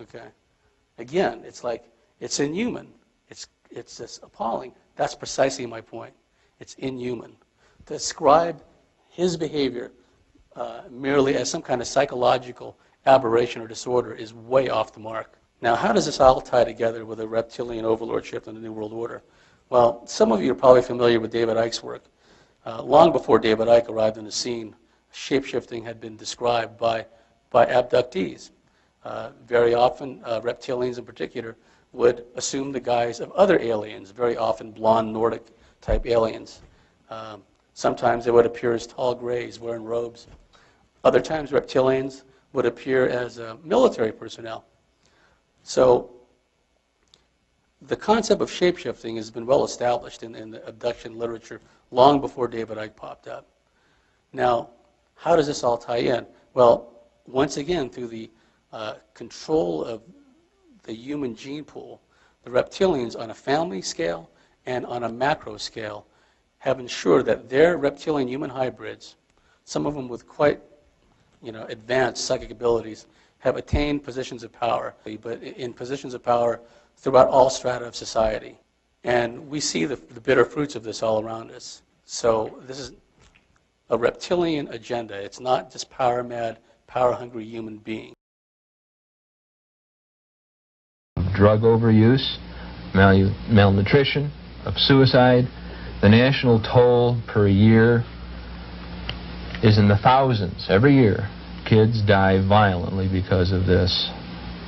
Okay. Again, it's like, it's inhuman. It's just appalling. That's precisely my point. It's inhuman. To describe his behavior merely as some kind of psychological aberration or disorder is way off the mark. Now, how does this all tie together with a reptilian overlordship in the New World Order? Well, some of you are probably familiar with David Icke's work. Long before David Icke arrived on the scene, shapeshifting had been described by abductees. Very often, reptilians in particular would assume the guise of other aliens, very often blonde Nordic type aliens. Sometimes they would appear as tall grays wearing robes. Other times reptilians would appear as military personnel. So the concept of shapeshifting has been well established in the abduction literature long before David Icke popped up. Now, how does this all tie in? Well, once again, through the control of the human gene pool, the reptilians on a family scale and on a macro scale have ensured that their reptilian human hybrids, some of them with quite advanced psychic abilities, have attained positions of power, but in positions of power throughout all strata of society. And we see the bitter fruits of this all around us. So this is a reptilian agenda. It's not just power-mad, power-hungry human beings. Drug overuse, malnutrition, of suicide. The national toll per year is in the thousands every year. Kids die violently because of this.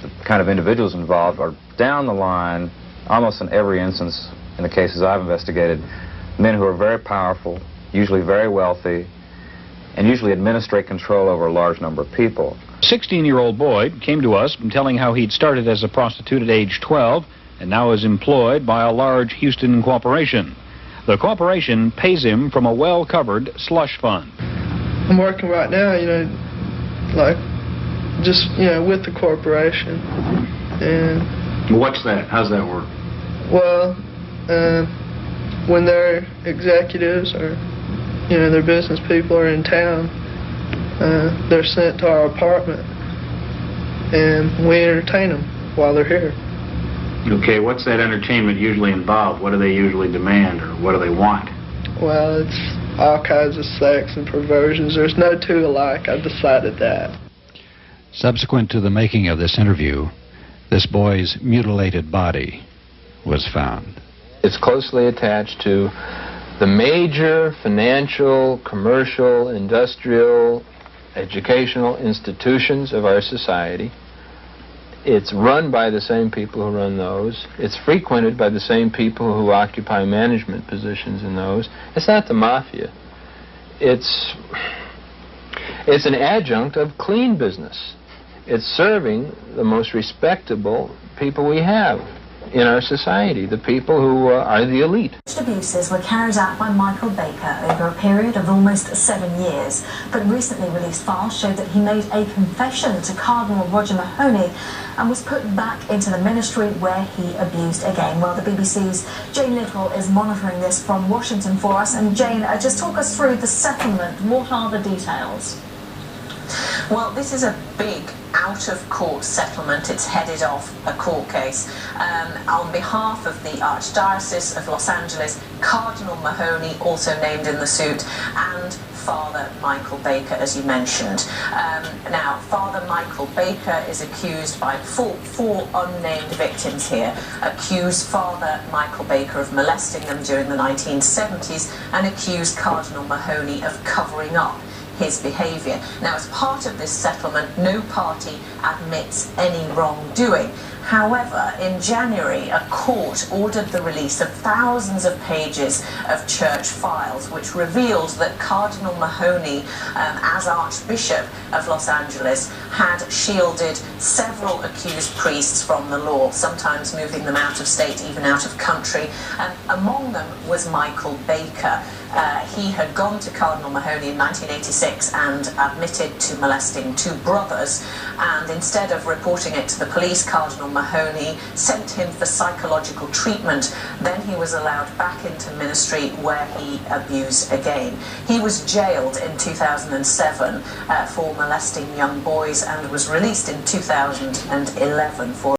The kind of individuals involved are down the line, almost in every instance, in the cases I've investigated, men who are very powerful, usually very wealthy, and usually administrate control over a large number of people. 16-year-old Boyd came to us telling how he'd started as a prostitute at age 12 and now is employed by a large Houston corporation. The corporation pays him from a well-covered slush fund. I'm working right now, with the corporation. And what's that? How's that work? Well, when their executives or their business people are in town, they're sent to our apartment, and we entertain them while they're here. Okay, what's that entertainment usually involve? What do they usually demand, or what do they want? Well, it's all kinds of sex and perversions. There's no two alike. I've decided that. Subsequent to the making of this interview, this boy's mutilated body was found. It's closely attached to the major financial, commercial, industrial, educational institutions of our society. It's run by the same people who run those. It's frequented by the same people who occupy management positions in those. It's not the mafia. It's an adjunct of clean business. It's serving the most respectable people we have in our society, the people who are the elite. Abuses were carried out by Michael Baker over a period of almost 7 years, but recently released files showed that he made a confession to Cardinal Roger Mahony and was put back into the ministry where he abused again. Well, the BBC's Jane Lidwell is monitoring this from Washington for us. And Jane, just talk us through the settlement. What are the details? Well, this is a big out-of-court settlement. It's headed off a court case. On behalf of the Archdiocese of Los Angeles, Cardinal Mahony, also named in the suit, and Father Michael Baker, as you mentioned. Now, Father Michael Baker is accused by four unnamed victims here, accused Father Michael Baker of molesting them during the 1970s and accused Cardinal Mahony of covering up his behaviour. Now, as part of this settlement, no party admits any wrongdoing. However, in January, a court ordered the release of thousands of pages of church files, which revealed that Cardinal Mahony, as Archbishop of Los Angeles, had shielded several accused priests from the law, sometimes moving them out of state, even out of country. And among them was Michael Baker. He had gone to Cardinal Mahoney in 1986 and admitted to molesting 2 brothers, and instead of reporting it to the police, Cardinal Mahoney sent him for psychological treatment. Then he was allowed back into ministry, where he abused again. He was jailed in 2007 for molesting young boys and was released in 2011 for